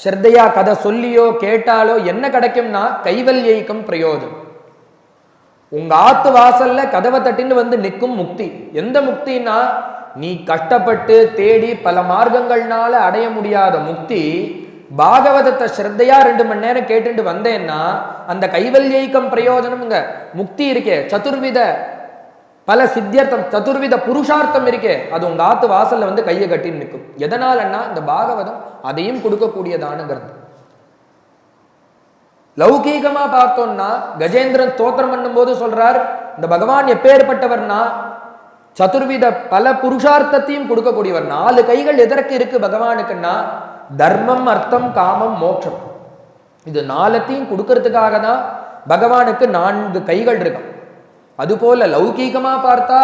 ஸ்ரத்தையா கதை சொல்லியோ கேட்டாலோ என்ன கிடைக்கும்னா கைவல்யைக்கும் பிரயோஜனம். உங்க ஆத்து வாசல்ல கதவை தட்டின்னு வந்து நிற்கும் முக்தி. எந்த முக்தினா நீ கஷ்டப்பட்டு தேடி பல மார்க்கங்கள்னால அடைய முடியாத முக்தி. பாகவதத்தை ஸ்ரத்தையா 2 மணி நேரம் கேட்டுட்டு வந்தேன்னா அந்த கைவல்யைக்கம் பிரயோஜனம்ங்க முக்தி இருக்கே, சதுர்வித பல சித்தியர்த்தம், சதுர்வித புருஷார்த்தம் இருக்கே, அது உங்க ஆத்து வாசல்ல வந்து கையை கட்டின்னு நிற்கும். எதனாலன்னா இந்த பாகவதம் அதையும் கொடுக்கக்கூடியதான கிரந்தம். லௌகீகமா பார்த்தோம்னா கஜேந்திரன் ஸ்தோத்திரம் பண்ணும் போது சொல்றார், இந்த பகவான் எப்பேற்பட்டவர்னா சதுர்வித பல புருஷார்த்தத்தையும் கொடுக்கக்கூடியவர். 4 கைகள் எதற்கு இருக்கு பகவானுக்குன்னா தர்மம், அர்த்தம், காமம், மோட்சம். இது 4த்தையும் கொடுக்கறதுக்காக தான் பகவானுக்கு 4 கைகள் இருக்கும். அதுபோல லௌகீகமா பார்த்தா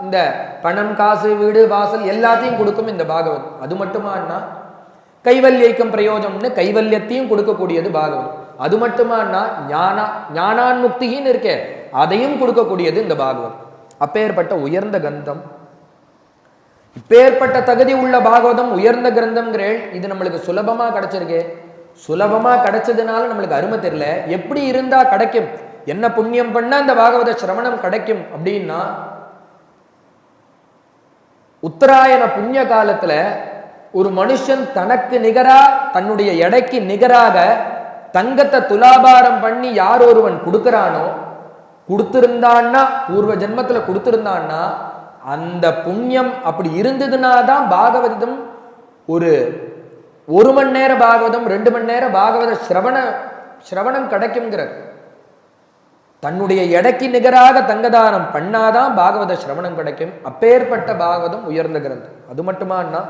இந்த பணம், காசு, வீடு, வாசல் எல்லாத்தையும் கொடுக்கும் இந்த பாகவதம். அது மட்டுமானா கைவல்யைக்கம் பிரயோஜனம்னு கைவல்யத்தையும் கொடுக்கக்கூடியது பாகவதம். அது மட்டுமானா ஞானான்முக்தின்னு இருக்கே, அதையும் கொடுக்கக்கூடியது இந்த பாகவதம். அப்பேற்பட்ட உயர்ந்த கந்தம், இப்பேற்பட்ட தகுதி உள்ள பாகவதம் உயர்ந்த கிரந்தம்ங்கிறேள். இது நம்மளுக்கு சுலபமா கிடைச்சிருக்கே. சுலபமா கிடைச்சதுனால நம்மளுக்கு அருமை தெரியல. எப்படி இருந்தா கிடைக்கும், என்ன புண்ணியம் பண்ணா அந்த பாகவத சிரவணம் கிடைக்கும் அப்படின்னா, உத்தராயண புண்ணிய காலத்துல ஒரு மனுஷன் தனக்கு நிகரா தன்னுடைய எடைக்கு நிகராக தங்கத்தை துலாபாரம் பண்ணி யார் ஒருவன் கொடுக்கிறானோ, கொடுத்திருந்தான்னா பூர்வ ஜென்மத்துல கொடுத்திருந்தான்னா அந்த புண்ணியம் அப்படி இருந்ததுன்னா தான் பாகவதம் ஒரு மணி நேர பாகவதம் 2 மணி நேர பாகவத சிரவணம் கிடைக்கும்ங்கிறார். தன்னுடைய எடைக்கு நிகராக தங்கதானம் பண்ணாதான் பாகவத சிரவணம் கிடைக்கும். அப்பேற்பட்ட பாகவதம் உயர்ந்த கிரந்தம். அது மட்டுமானா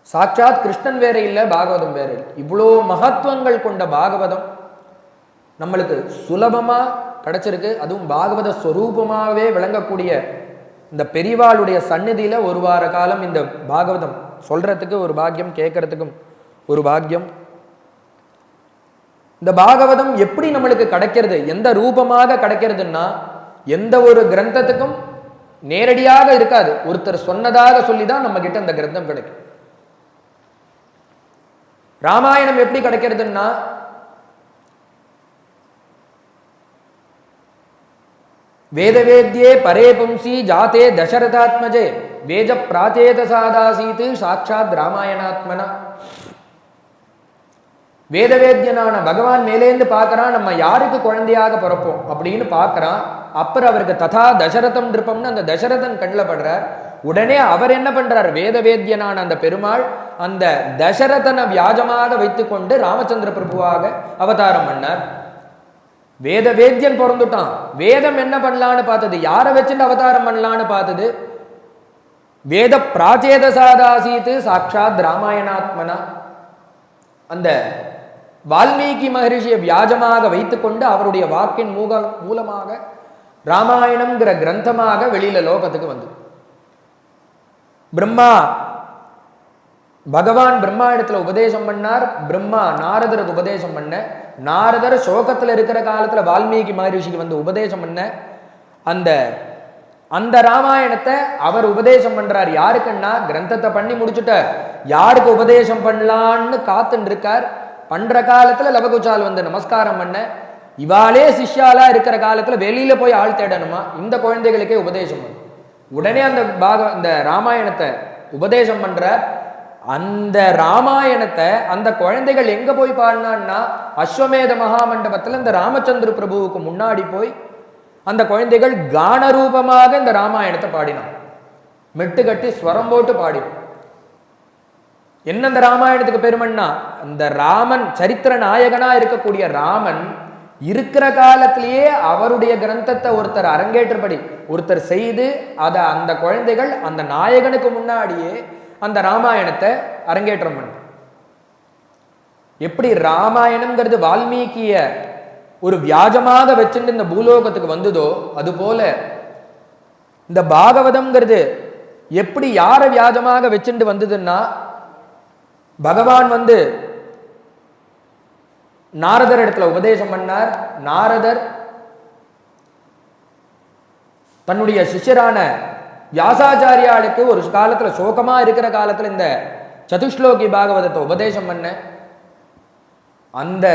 சாட்சாத் கிருஷ்ணன் வேற இல்லை, பாகவதம் வேற இல்லை. இவ்வளோ மகத்துவங்கள் கொண்ட பாகவதம் நம்மளுக்கு சுலபமா கிடைச்சிருக்கு. அதுவும் பாகவத ஸ்வரூபமாகவே விளங்கக்கூடிய இந்த பெரியவாளுடைய சந்நிதியில ஒரு வார காலம் இந்த பாகவதம் சொல்றதுக்கு ஒரு பாக்கியம், கேட்கறதுக்கும் ஒரு பாக்கியம். இந்த பாகவதம் எப்படி நம்மளுக்கு கிடைக்கிறது, எந்த ரூபமாக கிடைக்கிறதுன்னா, எந்த ஒரு கிரந்தத்துக்கும் நேரடியாக இருக்காது. ஒருத்தர் சொன்னதாக சொல்லிதான் நம்ம கிட்ட இந்த கிரந்தம் கிடைக்கும். ராமாயணம் எப்படி கிடைக்கிறதுன்னா, வேதவேத்யே பரே பும்சி ஜாதே தசரதாத்மஜே வேஜ பிராச்சேத சாதாசீத்து சாட்சாத் ராமாயணாத்மனா. வேதவேத்யனான பகவான் மேலேந்து பார்க்கறான், நம்ம யாருக்கு குழந்தையாக பிறப்போம் அப்படின்னு பார்க்கறான். அப்புறம் அவருக்கு ததா தசரதம் இருப்போம்னு அந்த தசரதன் கண்ணில் படுறார். உடனே அவர் என்ன பண்றார், வேதவேத்யனான அந்த பெருமாள் அந்த தசரதனை வியாஜமாக வைத்துக்கொண்டு ராமச்சந்திர பிரபுவாக அவதாரம் பண்ணார். வேதவேத்யன் பிறந்துட்டான். வேதம் என்ன பண்ணலான்னு பார்த்தது, யாரை வச்சுட்டு அவதாரம் பண்ணலான்னு பார்த்தது, வேத பிராச்சேத சாதாசீத்து சாட்சாத் ராமாயணாத்மனா. அந்த வால்மீகி மகரிஷியை வியாஜமாக வைத்துக்கொண்டு அவருடைய வாக்கின் மூலமாக ராமாயணம்ங்கிற கிரந்தமாக வெளியில லோகத்துக்கு வந்து பிரம்மா பகவான் பிரம்மா இடத்துல உபதேசம் பண்ணார். பிரம்மா நாரதருக்கு உபதேசம் பண்ண, நாரதர் சோகத்துல இருக்கிற காலத்துல வால்மீகி மகரிஷிக்கு வந்து உபதேசம் பண்ண, அந்த ராமாயணத்தை அவர் உபதேசம் பண்றார். யாருக்குன்னா, கிரந்தத்தை பண்ணி முடிச்சுட்டார், யாருக்கு உபதேசம் பண்ணலான்னு காத்துன்னு இருக்கார். பண்ற காலத்துல லவகுச்சால் வந்து நமஸ்காரம் பண்ண, இவாளே சிஷ்யாலா இருக்கிற காலத்துல வெளியில போய் ஆள் தேடணுமா, இந்த குழந்தைகளுக்கே உபதேசம் பண்ண. உடனே அந்த ராமாயணத்தை உபதேசம் பண்ற. அந்த ராமாயணத்தை அந்த குழந்தைகள் எங்க போய் பாடினான்னா, அஸ்வமேத மகாமண்டபத்துல இந்த ராமச்சந்திர பிரபுவுக்கு முன்னாடி போய் அந்த குழந்தைகள் கான ரூபமாக இந்த ராமாயணத்தை பாடினான். மெட்டு கட்டி ஸ்வரம் போட்டு பாடினான். என்ன அந்த ராமாயணத்துக்கு பெருமன்னா, அந்த ராமன் சரித்திர நாயகனா இருக்கக்கூடிய ராமன் இருக்கிற காலத்திலேயே அவருடைய கிரந்தத்தை ஒருத்தர் அரங்கேற்றபடி ஒருத்தர் செய்து அதை அந்த குழந்தைகள் அந்த நாயகனுக்கு முன்னாடியே அந்த ராமாயணத்தை அரங்கேற்றம் பண்ண. எப்படி ராமாயணம்ங்கிறது வால்மீகிய ஒரு வியாஜமாக வச்சுட்டு இந்த பூலோகத்துக்கு வந்ததோ, அது போல இந்த பாகவதம்ங்கிறது எப்படி யாரை வியாஜமாக வச்சுட்டு வந்ததுன்னா, பகவான் வந்து நாரதர் இடத்துல உபதேசம் பண்ணார். நாரதர் தன்னுடைய சிஷ்யரான வியாசாச்சாரியாளுக்கு ஒரு காலத்துல சோகமா இருக்கிற காலத்துல இந்த சதுஷ்லோகி பாகவதத்தை உபதேசம் பண்ண அந்த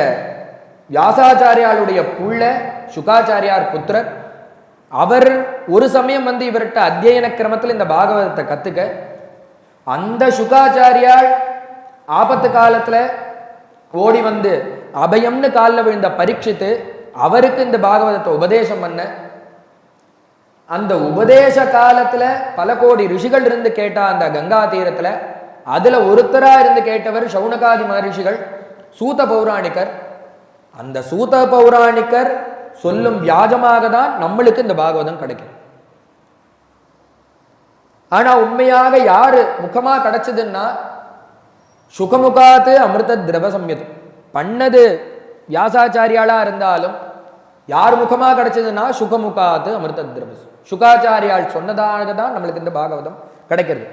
வியாசாச்சாரியாளுடைய புள்ள சுகாச்சாரியார் புத்திரர். அவர் ஒரு சமயம் வந்து இவர்கிட்ட அத்தியன கிரமத்தில் இந்த பாகவதத்தை கத்துக்க, அந்த சுகாச்சாரியால் ஆபத்து காலத்துல ஓடி வந்து அபயம்னு காலில் விழுந்த பரீட்சித்து அவருக்கு இந்த பாகவதத்தை உபதேசம் பண்ண, அந்த உபதேச காலத்துல பல கோடி ரிஷிகள் இருந்து கேட்டா அந்த கங்கா தீரத்துல, அதுல ஒருத்தரா இருந்து கேட்டவர் சௌனகாதி மகரிஷிகள், சூத பௌராணிகர். அந்த சூத பௌராணிகர் சொல்லும் வியாஜமாக தான் நம்மளுக்கு இந்த பாகவதம் கிடைக்கும். ஆனா உண்மையாக யாரு முகமா கிடைச்சதுன்னா சுகமுகாத்து அமிர்த திரவ சம்யதம் பண்ணது வியாசாச்சாரியாளா இருந்தாலும் யார் முகமா கிடைச்சதுன்னா சுகமுகாத்து அமிர்த திரவ. சுகாச்சாரியால் சொன்னதாக தான் நம்மளுக்கு இந்த பாகவதம் கிடைக்கிறது.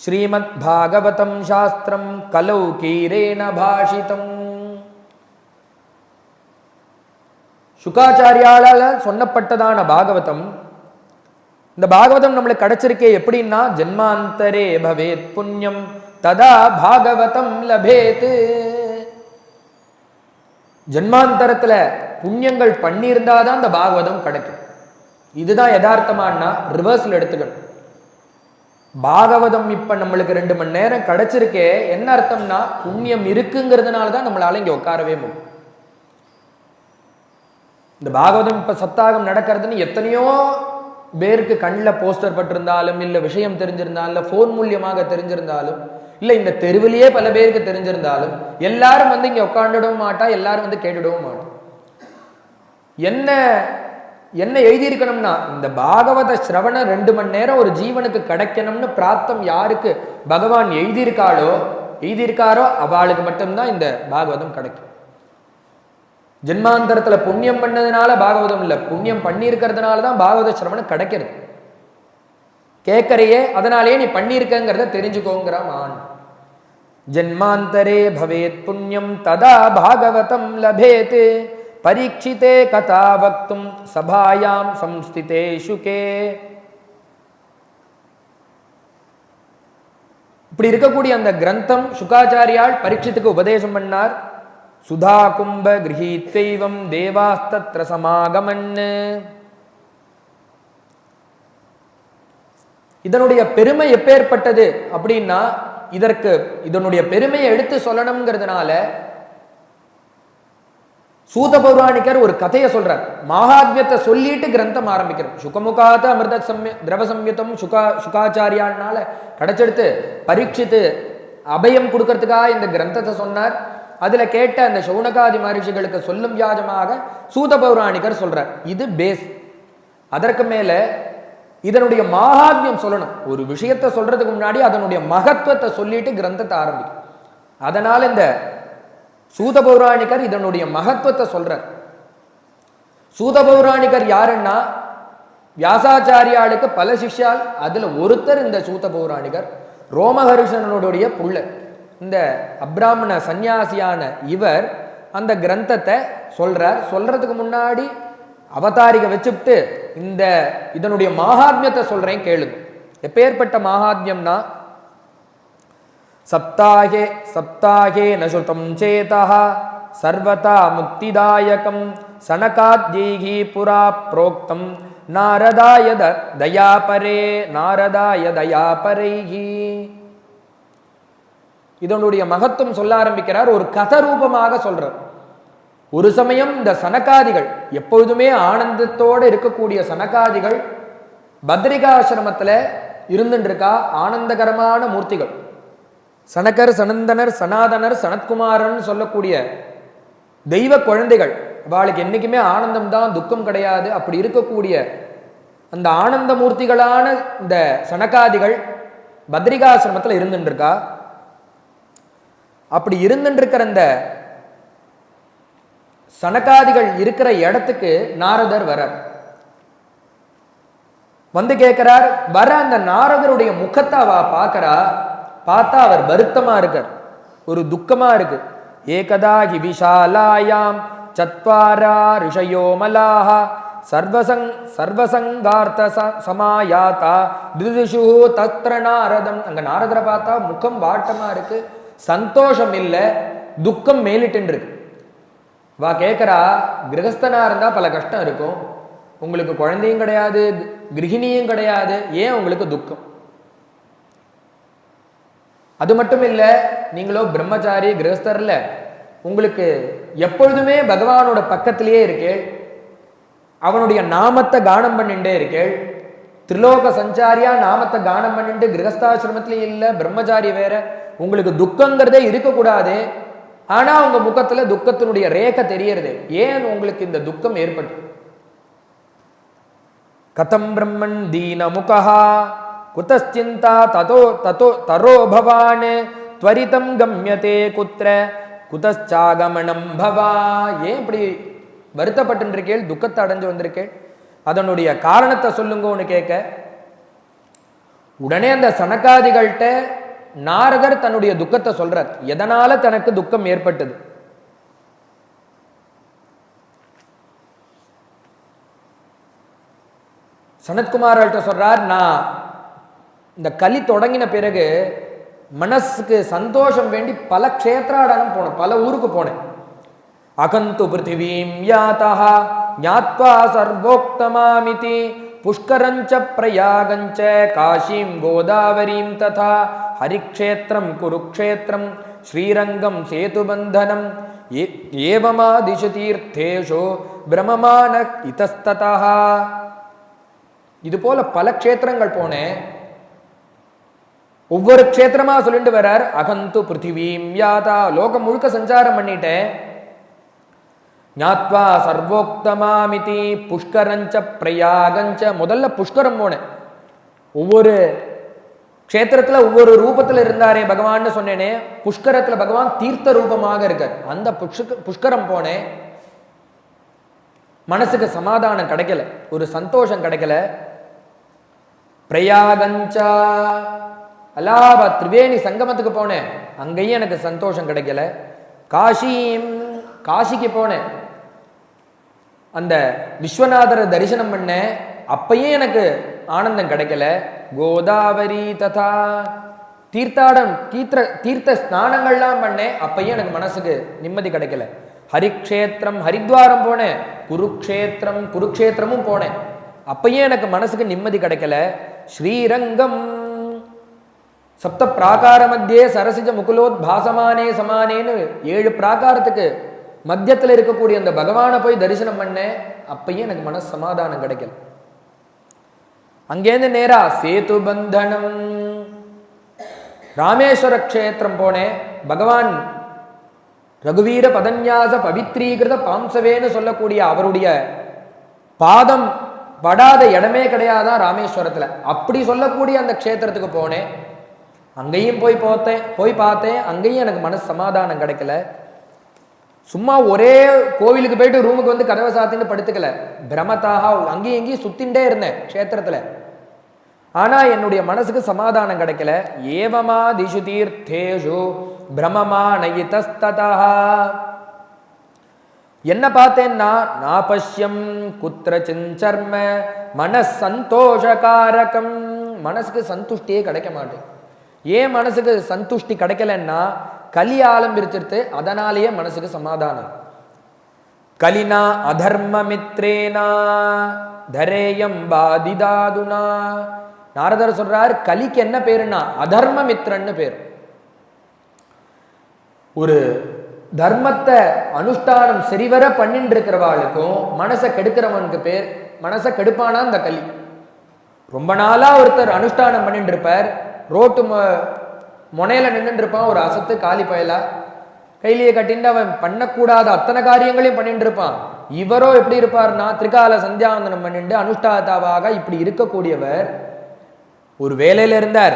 ஸ்ரீமத் பாகவதம் சாஸ்திரம் கலௌ கீரேன பாஷிதம். சுகாச்சாரியால சொன்னப்பட்டதான பாகவதம். இந்த பாகவதம் நம்மளுக்கு கிடைச்சிருக்கே எப்படின்னா, ஜென்மாந்தரே பவேத் புண்ணியம் ததா பாகவதம் லபேத். ஜென்மாந்தரத்துல புண்ணியங்கள் பண்ணியிருந்தாதான் இந்த பாகவதம் கிடைக்கும். இதுதான் யதார்த்தமானா ரிவர்ஸ்ல எடுத்துக்கணும். பாகவதம் இப்ப நம்மளுக்கு 2 மணி நேரம் கிடைச்சிருக்கே, என்ன அர்த்தம்னா புண்ணியம் இருக்குங்கிறதுனால தான் நம்மளால இங்க உட்காரவே முடியும். இந்த பாகவதம் இப்ப சப்தாகம் நடக்கிறதுன்னு எத்தனையோ பேருக்கு கண்ணில் போஸ்டர் பட்டிருந்தாலும், இல்லை விஷயம் தெரிஞ்சிருந்தாலும், இல்லை ஃபோன் மூலியமாக தெரிஞ்சிருந்தாலும், இல்லை இந்த தெருவிலேயே பல பேருக்கு தெரிஞ்சிருந்தாலும், எல்லாரும் வந்து இங்கே உட்காந்துடவும் மாட்டா, எல்லாரும் வந்து கேட்டுடவும் மாட்டோம். என்ன என்ன எழுதியிருக்கணும்னா, இந்த பாகவத சிரவணம் 2 மணி நேரம் ஒரு ஜீவனுக்கு கிடைக்கணும்னு பிரார்த்தம் யாருக்கு பகவான் எழுதியிருக்காரோ அவளுக்கு மட்டும்தான் இந்த பாகவதம் கிடைக்கும். ஜென்மாந்தரத்துல புண்ணியம் பண்ணதுனால பாகவதம் இல்லை, புண்ணியம் பண்ணியிருக்கிறதுனால தான் பாகவத சிரவணம் கிடைக்கிறது. கேட்கறையே அதனாலேயே நீ பண்ணியிருக்கங்கிறத தெரிஞ்சுக்கோங்கிறான். ஜென்மாந்தரே பவேத் புண்ணியம் ததா பாகவதம் லபேத் பரீட்சிதே கதா வக்தும் சபாயாம் சம்ஸ்திதே சுகே. இப்படி இருக்கக்கூடிய அந்த கிரந்தம் சுகாச்சாரியால் பரீட்சித்துக்கு உபதேசம் பண்ணார். சுதா கும்ப கிரகீத்வைவம் தேவாஸ்தத்ர சமாகமன். இதனுடைய பெருமை எப்பேற்பட்டது அப்படின்னா, இதனுடைய பெருமையை எடுத்து சொல்லணுங்கிறதுனால சூத பௌராணிகர் ஒரு கதையை சொல்றார். மகாத்மியத்தை சொல்லிட்டு கிரந்தம் ஆரம்பிக்கிறோம். சுகமுகாத அமிர்த திரவ சம்யுதம் சுகாச்சாரியானால கிடைச்செடுத்து பரீட்சித்து அபயம் கொடுக்கறதுக்காக இந்த கிரந்தத்தை சொன்னார். அதுல கேட்ட அந்த சௌனகாதி மகரிஷிகளுக்கு சொல்லும் வியாஜமாக சூத பௌராணிகர் சொல்றார். இது பேஸ். அதற்கு மேல இதனுடைய மகாத்மியம் சொல்லணும். ஒரு விஷயத்தை சொல்றதுக்கு முன்னாடி அதனுடைய மகத்துவத்தை சொல்லிட்டு கிரந்தத்தை ஆரம்பிக்கும். அதனால இந்த சூத பௌராணிகர் இதனுடைய மகத்துவத்தை சொல்றார். சூத பௌராணிகர் யாருன்னா, வியாசாச்சாரியாளுக்கு பல சிஷ்யால், அதுல ஒருத்தர் இந்த சூத பௌராணிகர். ரோமஹர்ஷனுடைய புள்ள இந்த அப்ராமண சந்நியாசியான இவர் அந்த கிரந்தத்தை சொல்றார். சொல்றதுக்கு முன்னாடி அவதாரிக வச்சுட்டு இதனுடைய மகாத்மியத்தை சொல்றேன் கேளு. எப்பேற்பட்ட மகாத்மியம்னா, சப்தாகே சப்தாகே நசுதம் சேதஹ சர்வதா முக்திதாயகம் சனகாத்யைஹி புரா புரோக்தம் நாரதாய தயாபரைஹி. இதனுடைய மகத்துவம் சொல்ல ஆரம்பிக்கிறார். ஒரு கதை ரூபமாக சொல்றார். ஒரு சமயம் இந்த சனகாதிகள், எப்பொழுதுமே ஆனந்தத்தோடு இருக்கக்கூடிய சனகாதிகள் பத்ரிகாசிரமத்துல இருந்துட்டு இருக்கா. ஆனந்தகரமான மூர்த்திகள், சனகர் சனந்தனர் சனாதனர் சனத்குமாரன் சொல்லக்கூடிய தெய்வ குழந்தைகள். அவளுக்கு என்னைக்குமே ஆனந்தம் தான், துக்கம் கிடையாது. அப்படி இருக்கக்கூடிய அந்த ஆனந்த மூர்த்திகளான இந்த சனகாதிகள் பத்ரிகாசிரமத்தில் இருந்துட்டு இருக்கா. அப்படி இருந்துட்டு இருக்கிற அந்த சனகாதிகள் இருக்கிற இடத்துக்கு நாரதர் வரார். வந்து கேட்கிறார். வர அந்த நாரதருடைய முகத்தை அவ பார்க்கிறா. பார்த்தா அவர் வருத்தமா இருக்கார், ஒரு துக்கமா இருக்கு. ஏகதா ஹி விஷாலாயாம் சத்வாரா ரிஷயோ மலாஹ சர்வசங்கார்த்த சமாயாத்தா திதிஷு தத்ர நாரதம். அங்க நாரதரை பார்த்தா முகம் வாட்டமா இருக்கு, சந்தோஷம் இல்லை, துக்கம் மேலிட்டு இருக்கு. வா கேட்கறா, கிரகஸ்தனா இருந்தா பல கஷ்டம் இருக்கும், உங்களுக்கு குழந்தையும் கிடையாது, கிரகிணியும் கிடையாது, ஏன் உங்களுக்கு துக்கம்? அது மட்டும் இல்லை, நீங்களோ பிரம்மச்சாரி கிரகஸ்தர்ல, உங்களுக்கு எப்பொழுதுமே பகவானோட பக்கத்திலேயே இருக்கேள், அவனுடைய நாமத்தை கானம் பண்ணிட்டே இருக்கேள், திரிலோக சஞ்சாரியா நாமத்தை கானம் பண்ணிட்டு கிரகஸ்தாசிரமத்திலேயே இல்லை, பிரம்மச்சாரி வேற, உங்களுக்கு துக்கங்கிறதே இருக்கக்கூடாது. ஆனா உங்க முகத்துல துக்கத்தினுடைய ரேகை தெரியறது, ஏன் உங்களுக்கு இந்த துக்கம் ஏற்பட்டு? கதம் பிரம்மன் தீன முகா குதஸ்சிந்தா ததோ ததோ தரோ பவான் த்வரிதம் கம்யதே குத்ர குதச்சாகமனம் பவா. ஏன் இப்படி வருத்தப்பட்டு இருக்கேள், துக்கத்தை அடைஞ்சு வந்திருக்கேள், அதனுடைய காரணத்தை சொல்லுங்கன்னு கேட்க, உடனே அந்த சனகாதிகள்கிட்ட நாரதர் தன்னுடைய துக்கத்தை சொல்றார், எதனால தனக்கு துக்கம் ஏற்பட்டது. சனத்குமார்கிட்ட சொல்றார், நான் இந்த கலி தொடங்கின பிறகு மனசுக்கு சந்தோஷம் வேண்டி பல க்ஷேத்ராடனம் போனேன், பல ஊருக்கு போனேன். அகந்து பிருத்திவீம் யாதா ஞாத்வா சர்வோக்தமாமிதி புஷ்கரஞ்ச பிரயாகஞ்ச காஷீம் கோதாவரீம் ததா ஹரிக்ஷேத்திரம் குருக்ஷேத்திரம் ஸ்ரீரங்கம் சேதுபந்தனம் ஏவமாதிஷு தீர்த்தேஷு பிரமமான இதஸ்ததா. இது போல பல க்ஷேத்திரங்கள் போனேன். ஒவ்வொரு க்ஷேத்திரமா சொல்லிட்டு வர்றார். அகந்து பிருத்திவீம் யாதா, லோகம் முழுக்க சஞ்சாரம் பண்ணிட்டேன். ஞாத்வா சர்வோக்தமாமிதி புஷ்கரஞ்ச பிரயாகஞ்ச, முதல்ல புஷ்கரம் போனேன். ஒவ்வொரு க்ஷேத்திரத்துல ஒவ்வொரு ரூபத்துல இருந்தாரே பகவான்னு சொன்னேனே, புஷ்கரத்துல பகவான் தீர்த்த ரூபமாக இருக்கார். அந்த புஷ்கரம் போனேன். மனசுக்கு சமாதானம் கிடைக்கல, ஒரு சந்தோஷம் கிடைக்கல. பிரயாகஞ்சா அலாபாத் திரிவேணி சங்கமத்துக்கு போனேன், அங்கேயும் எனக்கு சந்தோஷம் கிடைக்கல. காசிக்கு போனேன், அந்த விஸ்வநாதரை தரிசனம் பண்ணேன், அப்பயும் எனக்கு ஆனந்தம் கிடைக்கல. கோதாவரி ததா தீர்த்த ஸ்நானங்கள்லாம் பண்ணேன், அப்பயும் எனக்கு மனசுக்கு நிம்மதி கிடைக்கல. ஹரிக்ஷேத்திரம் ஹரித்வாரம் போனேன், குருக்ஷேத்திரமும் போனேன், அப்பயும் எனக்கு மனசுக்கு நிம்மதி கிடைக்கல. ஸ்ரீரங்கம் சப்த பிராகார மத்தியே சரசிஜ முகுலோத் பாசமானே சமானேன்னு 7 பிராகாரத்துக்கு மத்தியத்தில் இருக்கக்கூடிய அந்த பகவானை போய் தரிசனம் பண்ணேன், அப்பயும் எனக்கு மனசு சமாதானம் கிடைக்கல. அங்கேருந்து நேரா சேதுபந்தனம் ராமேஸ்வர க்ஷேத்திரம் போனேன். பகவான் ரகுவீர பதன்யாச பவித்ரீகிருத பாம்சவேன்னு சொல்லக்கூடிய அவருடைய பாதம் படாத இடமே கிடையாதான் ராமேஸ்வரத்துல, அப்படி சொல்லக்கூடிய அந்த க்ஷேத்திரத்துக்கு போனேன். அங்கேயும் போய் பார்த்தேன், அங்கேயும் எனக்கு மனசு சமாதானம் கிடைக்கல. சும்மா ஒரே கோவிலுக்கு போயிட்டு ரூமுக்கு வந்து கதவை சாத்தின்னு படுத்துக்கல, பிரமத்தாக அங்கேயும் இங்கேயும் சுத்தின்ண்டே இருந்தேன் க்ஷேத்திரத்துல. ஆனா என்னுடைய மனசுக்கு சமாதானம் கிடைக்கல. ஏவமா திஷு தீர்த்தேஷு பிரமமானயிதஸ்ததா. என்ன பார்த்தேன்னா, நாபஷ்யம் குத்ரசிஞ்சர்ம மனசந்தோஷகாரகம். மனசுக்கு சந்துஷ்டியே கிடைக்க மாட்டேன். ஏன் மனசுக்கு சந்துஷ்டி கிடைக்கலன்னா, கலி ஆரம்பிச்சிருத்து, அதனாலேயே மனசுக்கு சமாதானம். கலினா அதர்மமித்ரேனா தரேயம் பாதிதாதுனா. நாரதர் சொல்றார், கலிக்கு என்ன பேருன்னா அதர்மமித்ரன்னு பேர். ஒரு தர்மத்தை அனுஷ்டானம் சரிவர பண்ணிட்டு இருக்கிறவாளுக்கும் மனசை கெடுக்கிறவனுக்கு பேர், மனசை கெடுப்பானா இந்த கலி. ரொம்ப நாளா ஒருத்தர் அனுஷ்டானம் பண்ணிட்டு இருப்பார், ரோட்டு முனையில நின்று இருப்பான், ஒரு அசத்து காலி பயலா கையிலேயே கட்டிட்டு அவன் பண்ணக்கூடாத அத்தனை காரியங்களையும் பண்ணிட்டு இருப்பான். இவரோ எப்படி இருப்பார்னா, திரிகால சந்தியாவந்தனம் பண்ணிட்டு அனுஷ்டாதாவாக இப்படி இருக்கக்கூடியவர். ஒரு வேலையில இருந்தார்,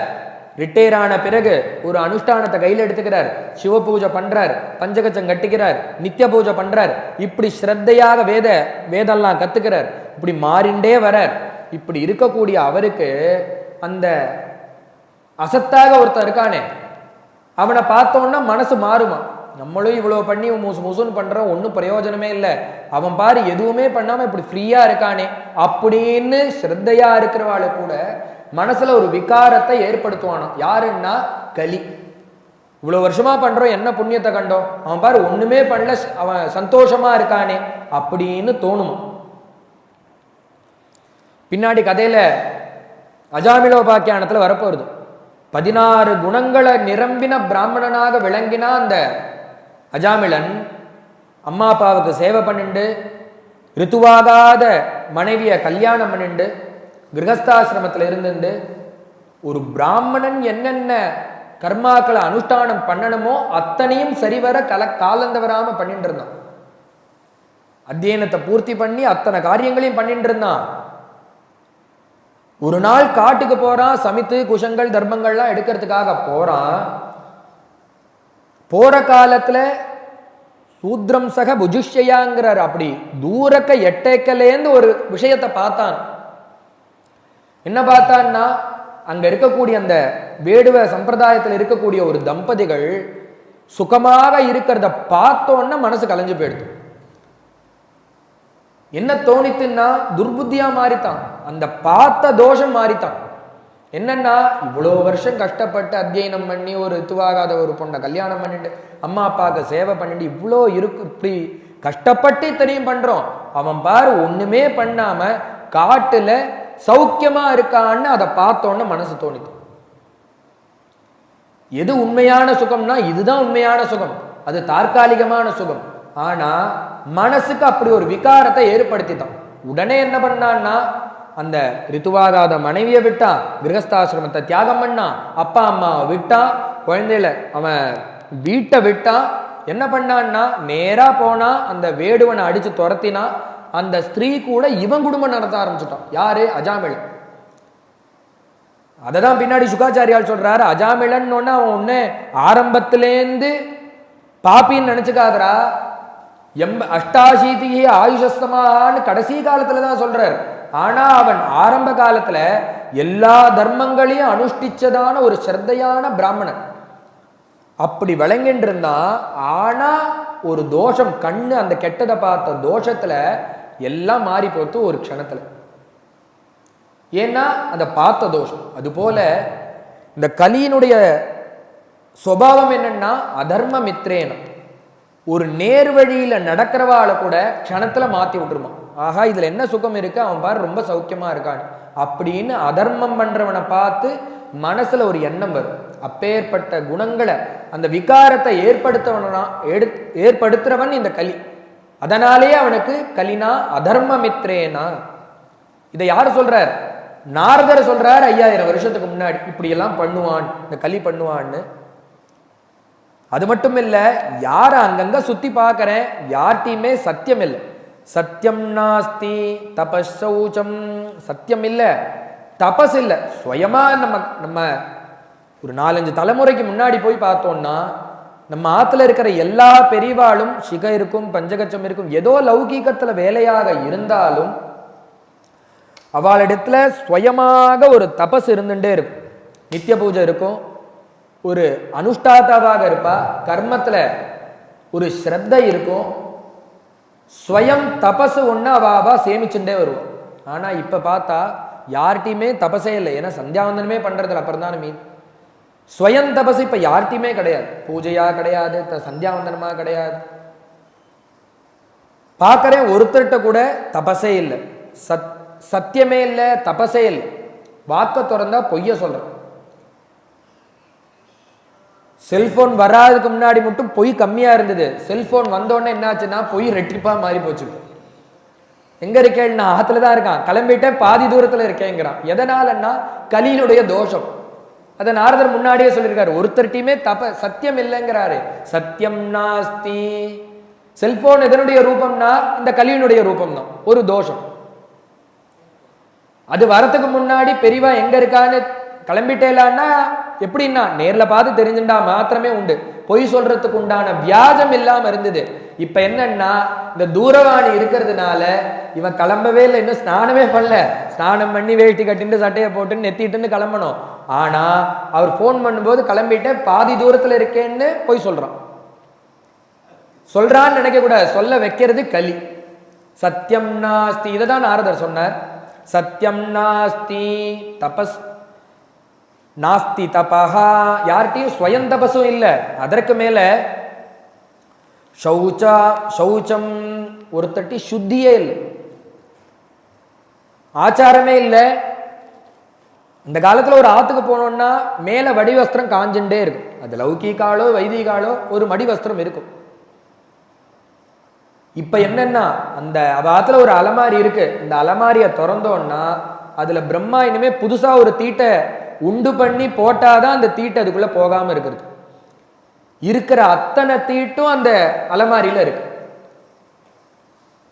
ரிட்டையர் ஆன பிறகு ஒரு அனுஷ்டானத்தை கையில் எடுத்துக்கிறார், சிவ பூஜை பண்றார், பஞ்சகச்சம் கட்டிக்கிறார், நித்திய பூஜை பண்றார், இப்படி ஸ்ரத்தையாக வேதெல்லாம் கத்துக்கிறார், இப்படி மாறிண்டே வரார். இப்படி இருக்கக்கூடிய அவருக்கு அந்த அசத்தாக ஒருத்தன் இருக்கானே, அவனை பார்த்தோன்னா மனசு மாறுமா. நம்மளும் இவ்வளோ பண்ணி முசு முசுன்னு பண்றோம், ஒன்றும் பிரயோஜனமே இல்லை, அவன் பாரு எதுவுமே பண்ணாம இப்படி ஃப்ரீயா இருக்கானே அப்படின்னு ஸ்ரத்தையா இருக்கிறவாளை கூட மனசுல ஒரு விகாரத்தை ஏற்படுத்துவானோ. யாருன்னா கலி. இவ்வளவு வருஷமா பண்றோம், என்ன புண்ணியத்தை கண்டோம், அவன் பாரு ஒண்ணுமே பண்ணல, அவன் சந்தோஷமா இருக்கானே அப்படின்னு தோணுமா. பின்னாடி கதையில அஜாமிலோபாக்கியானத்துல வரப்போகுது. 16 குணங்களை நிரம்பின பிராமணனாக விளங்கினா அந்த அஜாமிளன் அம்மா அப்பாவுக்கு சேவை பண்ணிண்டு, ரித்துவாகாத மனைவிய கல்யாணம் பண்ணிண்டு, கிரகஸ்தாசிரமத்தில் இருந்துண்டு ஒரு பிராமணன் என்னென்ன கர்மாக்களை அனுஷ்டானம் பண்ணணுமோ அத்தனையும் சரிவர காலந்த வராம பண்ணிட்டு இருந்தான். அத்தியனத்தை பூர்த்தி பண்ணி அத்தனை காரியங்களையும் பண்ணிட்டு இருந்தான். ஒரு நாள் காட்டுக்கு போறான், சமித்து குஷங்கள் தர்மங்கள்லாம் எடுக்கிறதுக்காக போறான். போற காலத்துல சூத்ரம் சக புஜுஷ்யாங்கிறார். அப்படி தூரக்க எட்டேக்கலேந்து ஒரு விஷயத்தை பார்த்தான். என்ன பார்த்தான்னா, அங்க இருக்கக்கூடிய அந்த வேடுவ சம்பிரதாயத்தில் இருக்கக்கூடிய ஒரு தம்பதிகள் சுகமாக இருக்கிறத பார்த்தோன்னா மனசு கலைஞ்சு போயிடுது. என்ன தோணித்துன்னா துர்புத்தியா மாறித்தான், அந்த பார்த்த தோஷம் மாறித்தான். என்னன்னா இவ்வளோ வருஷம் கஷ்டப்பட்டு அத்தியனம் பண்ணி ஒரு ரித்துவாகாத ஒரு பொண்ணை கல்யாணம் பண்ணிட்டு அம்மா அப்பாவுக்கு சேவை பண்ணிட்டு இவ்வளோ இருக்கு, இப்படி கஷ்டப்பட்டு இத்தனையும் பண்றோம், அவன் பாரு ஒண்ணுமே பண்ணாம காட்டுல சௌக்கியமா இருக்கான்னு அதை பார்த்தோன்னு மனசு தோணிது. எது உண்மையான சுகம்னா இதுதான் உண்மையான சுகம், அது தற்காலிகமான சுகம். ஆனா மனசுக்கு அப்படி ஒரு விகாரத்தை ஏற்படுத்திட்டான். உடனே என்ன பண்ணான்னா அந்த ரித்துவாகாத மனைவியை விட்டான், கிரகஸ்தாசிரமத்தை தியாகம் பண்ணான், அப்பா அம்மாவை விட்டான், குழந்தையில அவன் வீட்டை விட்டான். என்ன பண்ணான்னா நேரா போனா அந்த வேடுவனை அடிச்சு துரத்தினா. அந்த ஸ்திரீ கூட இவன் குடும்பம் நடத்த ஆரம்பிச்சுட்டான். யாரு? அஜாமிளன். அததான் பின்னாடி சுகாச்சாரியால் சொல்றாரு, அஜாமிளன் அவன் ஒண்ணு ஆரம்பத்திலேந்து பாப்பின்னு நினைச்சுக்காதரா, 88 ஆயுஷஸ்தமான்னு கடைசி காலத்துலதான் சொல்றாரு. ஆனா அவன் ஆரம்ப காலத்துல எல்லா தர்மங்களையும் அனுஷ்டிச்சதான ஒரு ஸ்ரத்தையான பிராமணன். அப்படி விளங்கிட்டு இருந்தான். ஆனா ஒரு தோஷம், கண்ணு அந்த கெட்டதை பார்த்த தோஷத்துல எல்லாம் மாறி போத்து ஒரு க்ஷணத்துல. ஏன்னா அந்த பார்த்த தோஷம். அது போல இந்த கலியினுடைய சுபாவம் என்னன்னா அதர்ம மித்ரேனம், ஒரு நேர்வழியில நடக்கிறவாளை கூட க்ஷணத்துல மாத்தி விட்டுருமா. ஆஹா இதுல என்ன சுகம் இருக்கு, அவன் பாரு ரொம்ப சௌக்கியமா இருக்கான் அப்படின்னு அதர்மம் பண்றவனை பார்த்து மனசுல ஒரு எண்ணம் வரும். அப்பேற்பட்ட குணங்களை அந்த விகாரத்தை ஏற்படுத்துறவன் இந்த கலி. அதனாலேயே அவனுக்கு கலினா அதர்ம மித்ரேனா. இதை யாரு சொல்றார்? நாரதர் சொல்றார் 5000 வருஷத்துக்கு முன்னாடி இப்படி எல்லாம் பண்ணுவான் இந்த கலி பண்ணுவான்னு. அது மட்டும் இல்ல, யார அங்கங்க சுத்தி பார்க்கிறேன் யார்ட்டையுமே சத்தியம் இல்லை. சத்தியம் நாஸ்தி தபசௌச்சம், சத்தியம் இல்ல, தபஸ் இல்ல. சுயமா நம்ம ஒரு 4-5 தலைமுறைக்கு முன்னாடி போய் பார்த்தோம்னா நம்ம ஆத்துல இருக்கிற எல்லா பெரியவாளும் சிக இருக்கும், பஞ்சகச்சம் இருக்கும், ஏதோ லௌகீகத்துல வேலையாக இருந்தாலும் அவளிடத்துல சுயமாக ஒரு தபஸ் இருந்துட்டே இருக்கும், நித்திய பூஜை இருக்கும், ஒரு அனுஷ்டாதாவாக இருப்பா, கர்மத்துல ஒரு ஸ்ரத்தை இருக்கும், ஸ்வயம் தபசு ஒன்று அவாவா சேமிச்சுட்டே வருவோம். ஆனா இப்ப பார்த்தா யார்ட்டையுமே தபசே இல்லை. ஏன்னா சந்தியாவந்தனமே பண்றதுல அப்புறம் தானே மீன். ஸ்வயம் தபசு இப்ப யார்ட்டையுமே கிடையாது. பூஜையா கிடையாது, சந்தியாவந்தனமா கிடையாது. பார்க்கறேன் ஒருத்தர்கிட்ட கூட தபசே இல்லை, சத்தியமே இல்லை, தபசே இல்லை. வாக்க திறந்தா பொய்ய சொல்றேன். செல்போன் வராதுக்கு முன்னாடி மட்டும் பொய் கம்மியா இருந்தது. செல்போன் வந்தோடனே என்னாச்சுன்னா பொய் ரெட்டிப்பா மாறி போச்சு. எங்க இருக்கேன்? நான் ஆத்துலதான் இருக்கான், கிளம்பிட்டேன், பாதி தூரத்துல இருக்கேங்கிறான். எதனாலன்னா கலியினுடைய தோஷம். அதை நாரதர் முன்னாடியே சொல்லியிருக்காரு. ஒருத்தர்ட்டையுமே சத்தியம் இல்லைங்கிறாரு. சத்தியம் நாஸ்தி. செல்போன் எதனுடைய ரூபம்னா இந்த கலியினுடைய ரூபம் தான், ஒரு தோஷம். அது வரத்துக்கு முன்னாடி பெரியவா எங்க இருக்கான்னு கிளம்பிட்டேலான்னா எப்படின்னா நேர்ல பார்த்து தெரிஞ்சுட்டா மாத்திரமே உண்டு. பொய் சொல்றதுக்கு உண்டான வியாஜம் இல்லாம இருந்தது. இப்ப என்னன்னா இந்த தூரவாணி இருக்கிறதுனால இவன் கிளம்பவே இல்லை, இன்னும் ஸ்நானமே பண்ணல. ஸ்நானம் பண்ணி வேட்டி கட்டிட்டு சட்டையை போட்டு நெத்திட்டுன்னு கிளம்பணும். ஆனா அவர் போன் பண்ணும்போது கிளம்பிட்டு பாதி தூரத்துல இருக்கேன்னு பொய் சொல்றான். சொல்றான்னு நினைக்க கூட, சொல்ல வைக்கிறது கலி. சத்தியம் நாஸ்தி, இதை தான் நாரதர் சொன்னார். சத்தியம் நாஸ்தி தபஸ் நாஸ்தி தபஹா, யார்கிட்டையும் ஸ்வயம் தபஸும் இல்லை. அதற்கு மேல சௌச்சம், ஒருத்தட்டி சுத்தியே இல்லை, ஆச்சாரமே இல்லை. இந்த காலத்துல ஒரு ஆத்துக்கு போனோம்னா மேல வடி வஸ்திரம் காஞ்சுட்டே இருக்கும். அது லௌகிகாலோ வைதிகாலோ ஒரு மடி வஸ்திரம் இருக்கும். இப்ப என்னன்னா, அந்த ஆத்துல ஒரு அலமாரி இருக்கு, இந்த அலமாரியை திறந்தோம்னா அதுல பிரம்மா இனிமே புதுசா ஒரு தீட்டை உண்டு பண்ணி போட்டாதான் அந்த தீட்டை அதுக்குள்ள போகாம இருக்கிறது. இருக்கிற அத்தனை தீட்டும் அந்த அலமாரியில இருக்கு.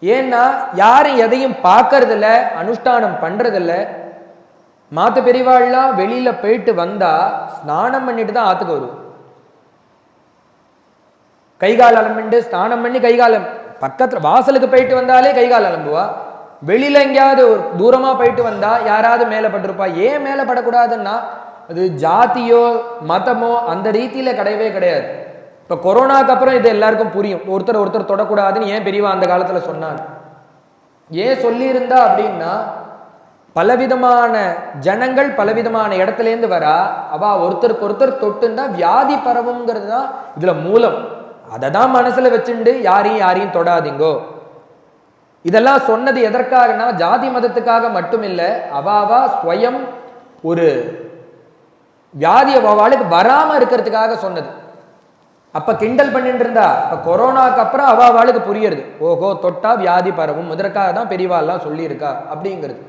ஏன்னா யாரும் எதையும் பார்க்கறதில்ல, அனுஷ்டானம் பண்றதில்ல. மாத்து பெரியவாள்லாம் வெளியில போயிட்டு வந்தா ஸ்நானம் பண்ணிட்டு தான் ஆத்துக்கு வருவோம். கைகால் அலம்பிண்டு ஸ்நானம் பண்ணி கைகாலம் பக்கத்துல வாசலுக்கு போயிட்டு வந்தாலே கைகால் அலம்புவா. வெளியில எங்கேயாவது ஒரு தூரமா போயிட்டு வந்தா யாராவது மேல பட்டிருப்பா. ஏன் மேல படக்கூடாதுன்னா, அது ஜாதியோ மதமோ அந்த ரீதியில கிடையவே கிடையாது. இப்ப கொரோனாக்கு அப்புறம் இது எல்லாருக்கும் புரியும். ஒருத்தர் தொடக்கூடாதுன்னு ஏன் பெரியவா அந்த காலத்துல சொன்னாங்க. ஏன் சொல்லி இருந்தா அப்படின்னா, பலவிதமான ஜனங்கள் பலவிதமான இடத்துல இருந்து வரா, அவ ஒருத்தருக்கு ஒருத்தர் தொட்டுண்டா வியாதி பரவுங்கிறது தான் இதுல மூலம். அதை தான் மனசுல வச்சுண்டு யாரையும் தொடாதீங்கோ. இதெல்லாம் சொன்னது எதற்காகனா, ஜாதி மதத்துக்காக மட்டும் இல்லை, அவாவா ஸ்வயம் ஒரு வியாதி அவாளுக்கு வராம இருக்கிறதுக்காக சொன்னது. அப்ப கிண்டல் பண்ணிட்டு இருந்தா, இப்ப கொரோனாக்கு அப்புறம் அவாளுக்கு புரியுறது, ஓஹோ தொட்டா வியாதி பரவும், இதற்காக தான் பெரியவாள்லாம் சொல்லியிருக்கா அப்படிங்கிறது.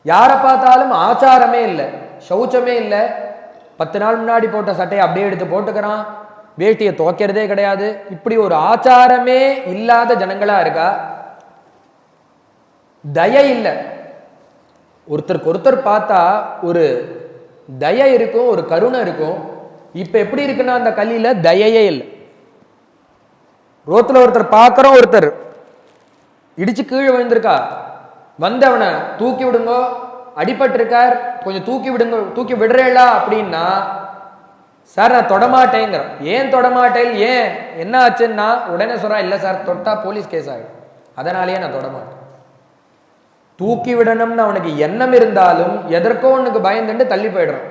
யாரை பார்த்தாலும் ஆச்சாரமே இல்லை, சௌச்சமே இல்லை. 10 நாள் முன்னாடி போட்ட சட்டையை அப்படியே எடுத்து போட்டுக்கிறான், வேட்டியை துவைக்கிறதே கிடையாது. இப்படி ஒரு ஆச்சாரமே இல்லாத ஜனங்களா இருக்கா. தயை இல்லை, ஒருத்தருக்கு ஒருத்தர் பார்த்தா ஒரு தயை இருக்கும், ஒரு கருணை இருக்கும். இப்ப எப்படி இருக்குன்னா, அந்த கல்லியில தயையே இல்லை. ரோத்துல ஒருத்தர் பார்க்கிறோம், ஒருத்தர் இடிச்சு கீழே விழுந்திருக்கா, வந்தவனை தூக்கி விடுங்க, அடிபட்டு இருக்கார், கொஞ்சம் தூக்கி விடுங்க, தூக்கி விடுறேளா அப்படின்னா, சார் நான் தொடமாட்டேங்கிறோம். ஏன் தொடமாட்டேன், ஏன் என்ன ஆச்சுன்னா, உடனே சொல்றா, இல்லை சார் தொட்டா போலீஸ் கேஸ் ஆகிடும், அதனாலேயே நான் தொடமாட்டேன். தூக்கி விடணும்னு அவனுக்கு எண்ணம் இருந்தாலும் எதற்கோ ஒண்ணுக்கு பயந்துட்டு தள்ளி போயிடுறான்.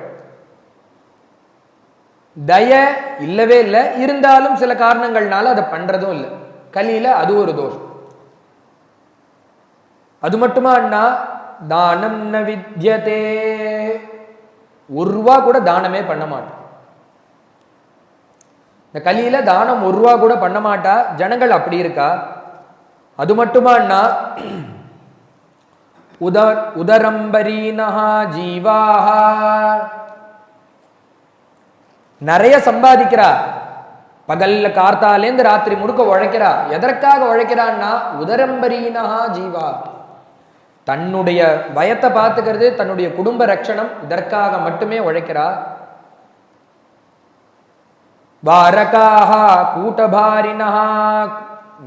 தய இல்லவே இல்லை, இருந்தாலும் சில காரணங்கள்னால அதை பண்றதும் இல்லை. கலியில அது ஒரு தோஷம். அது மட்டுமா அண்ணா, தானம் ந வித்யதே, 1 ரூபா கூட தானமே பண்ண மாட்டான். இந்த கலியில தானம் 1 ரூபா கூட பண்ண மாட்டா. ஜனங்கள் அப்படி இருக்கா. அது மட்டுமா அண்ணா, உதரம்பரீனஹா ஜீவாஹா, நிறைய சம்பாதிக்கிறா, பகல்ல கார்த்தாலேந்து ராத்திரி முழுக்க உழைக்கிறா. எதற்காக உழைக்கிறான்னா, உதரம்பரீனஹா ஜீவா, தன்னுடைய வயத்தை பார்த்துக்கிறது, தன்னுடைய குடும்ப ரட்சணம், இதற்காக மட்டுமே உழைக்கிறா. வாரகாஹா கூட்டபாரினஹா,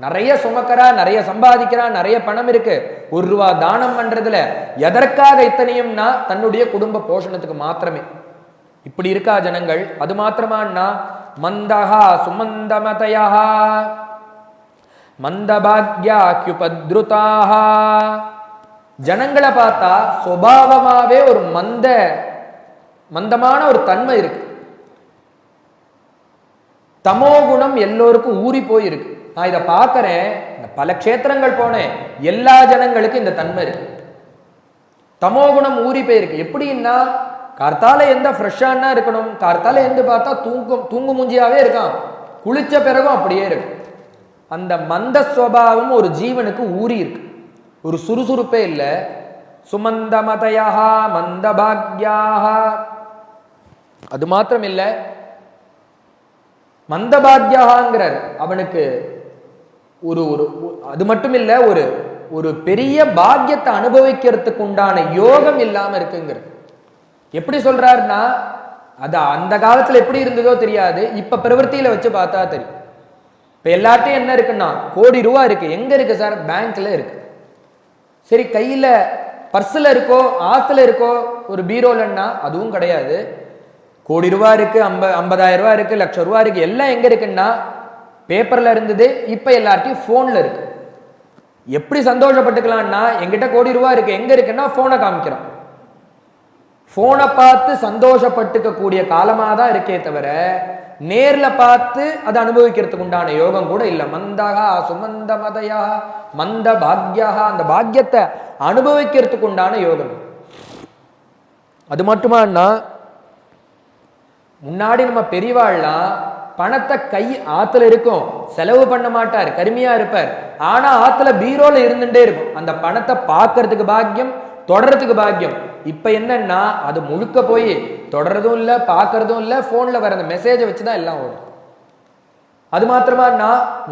நிறைய சுமக்கிறா, நிறைய சம்பாதிக்கிறா, நிறைய பணம் இருக்கு, 1 ரூபா தானம் பண்றதுல எதற்காக இத்தனையும்னா, தன்னுடைய குடும்ப போஷணத்துக்கு மாத்திரமே. இப்படி இருக்கா ஜனங்கள். அது மாத்திரமானா, மந்தஹா சுமந்தமதயா மந்தபாக்யாக்யுபத்ருதாஹா, ஜனங்களை பார்த்தா சுபாவமாவே ஒரு மந்தமான ஒரு தன்மை இருக்கு. தமோ குணம் எல்லோருக்கும் ஊறி போயிருக்கு. நான் இதை பார்க்கிறேன், பல க்ஷேத்திரங்கள் போனேன், எல்லா ஜனங்களுக்கும் இந்த தன்மை இருக்கு. தமோகுணம் ஊறி போயிருக்கு. எப்படின்னா, கார்த்தால எந்த ஃப்ரெஷ்ஷானா இருக்கணும், கார்த்தால எந்த பார்த்தா தூங்கு மூஞ்சியாவே இருக்கான், குளிச்ச பிறகும் அப்படியே இருக்கு. அந்த மந்த ஸ்வபாவம் ஒரு ஜீவனுக்கு ஊறி இருக்கு, ஒரு சுறுசுறுப்பே இல்லை. சுமந்தமதயா மந்தபாக்யாக, அது மாத்திரம் இல்லை, மந்தபாக்யாங்கிறார். அவனுக்கு ஒரு அது மட்டும் இல்லை, ஒரு பெரிய பாக்கியத்தை அனுபவிக்கிறதுக்கு உண்டான யோகம் இல்லாம இருக்குங்கிறது. எப்படி சொல்றாருன்னா, அது அந்த காலத்துல எப்படி இருந்ததோ தெரியாது, இப்ப பிரவர்த்தியில வச்சு பார்த்தா தெரியும். இப்ப எல்லார்ட்டையும் என்ன இருக்குன்னா, கோடி ரூபா இருக்கு. எங்க இருக்கு சார்? பேங்க்ல இருக்கு. சரி, கையில பர்ஸ்ல இருக்கோ, ஆத்துல இருக்கோ, ஒரு பீரோலன்னா அதுவும் கிடையாது. கோடி ரூபா இருக்கு, 50,000 ரூபா இருக்கு, 1,00,000 ரூபா இருக்கு, எல்லாம் எங்க இருக்குன்னா பேப்பர்ல இருந்தது, இப்ப எல்லார்ட்டையும் போன்ல இருக்கு. எப்படி சந்தோஷப்பட்டுக்கலாம்னா, என்கிட்ட கோடி ரூபாய் இருக்கு, எங்க இருக்குன்னா போனை காமிக்கிறோம். போனை பார்த்து சந்தோஷப்பட்டுக்க கூடிய காலமா தான் இருக்கே தவிர நேர்ல பார்த்து அதை அனுபவிக்கிறதுக்கு உண்டான யோகம் கூட இல்லை. மந்தகா சுமந்த மதையா மந்த பாக்யா, அந்த பாக்கியத்தை அனுபவிக்கிறதுக்கு உண்டான யோகம். அது மட்டுமானா, முன்னாடி நம்ம பெரியவாள்லாம் பணத்தை கை ஆத்துல இருக்கும், செலவு பண்ண மாட்டார், கருமையா இருப்பார். ஆனா ஆத்துல பீரோல இருந்துட்டே இருக்கும். அந்த பணத்தை பார்க்கறதுக்கு பாக்கியம், தொடர்றதுக்கு பாக்கியம். இப்ப என்னன்னா, அது முழுக்க போய் தொடர்றதும் இல்லை, பார்க்கறதும் இல்லை, போன்ல வர அந்த மெசேஜை வச்சுதான் எல்லாம் ஓடும். அது மாத்திரமா,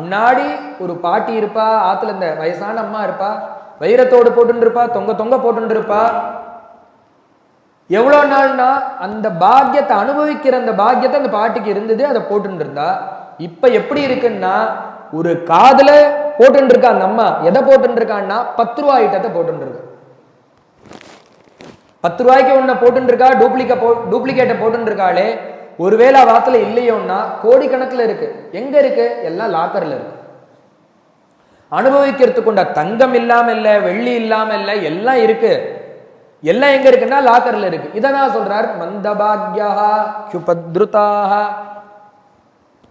முன்னாடி ஒரு பாட்டி இருப்பா, ஆத்துல இந்த வயசான அம்மா இருப்பா, வைரத்தோடு போட்டு இருப்பா, தொங்க தொங்க போட்டு இருப்பா. எவ்வளவு நாள்னா அந்த பாக்கியத்தை அனுபவிக்கிற அந்த பாக்கியத்தை அந்த பாட்டிக்கு இருந்தது, அதை போட்டு இருந்தா. இப்ப எப்படி இருக்குன்னா, ஒரு காதுல போட்டு இருக்கா அந்த அம்மா. எதை போட்டு இருக்கான்னா 10 ரூபாய் ஐட்டத்தை போட்டு இருக்கு. 10 ரூபாய்க்கு ஒன்ன போட்டு இருக்கா, டூப்ளிகேட்டை போட்டு இருக்காளே. ஒருவேளை வாத்துல இல்லையோன்னா கோடிக்கணக்கில் இருக்கு. எங்க இருக்கு? எல்லாம் லாக்கர்ல இருக்கு. அனுபவிக்கிறதுக்கு கொண்ட தங்கம் இல்லாம இல்ல, வெள்ளி இல்லாம இல்ல, எல்லாம் இருக்கு. எல்லாம் எங்க இருக்குன்னா லாக்கர்ல இருக்கு. இததான் சொல்றார் மந்தபாக்யா சுபத்ருதாக.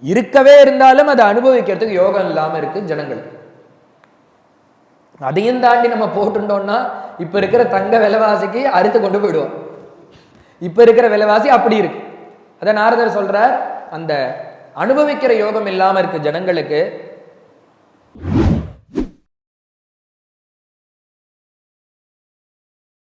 இருக்கவே இருந்தாலும் அதை அனுபவிக்கிறதுக்கு யோகம் இல்லாம இருக்கு ஜனங்கள். அதையும் தாண்டி நம்ம போட்டுட்டோம்னா இப்ப இருக்கிற தங்க விலைவாசிக்கு அறுத்து கொண்டு போயிடுவோம். இப்ப இருக்கிற விலைவாசி அப்படி இருக்கு. அத நாரதர் சொல்றார், அந்த அனுபவிக்கிற யோகம் இல்லாம இருக்கு ஜனங்களுக்கு.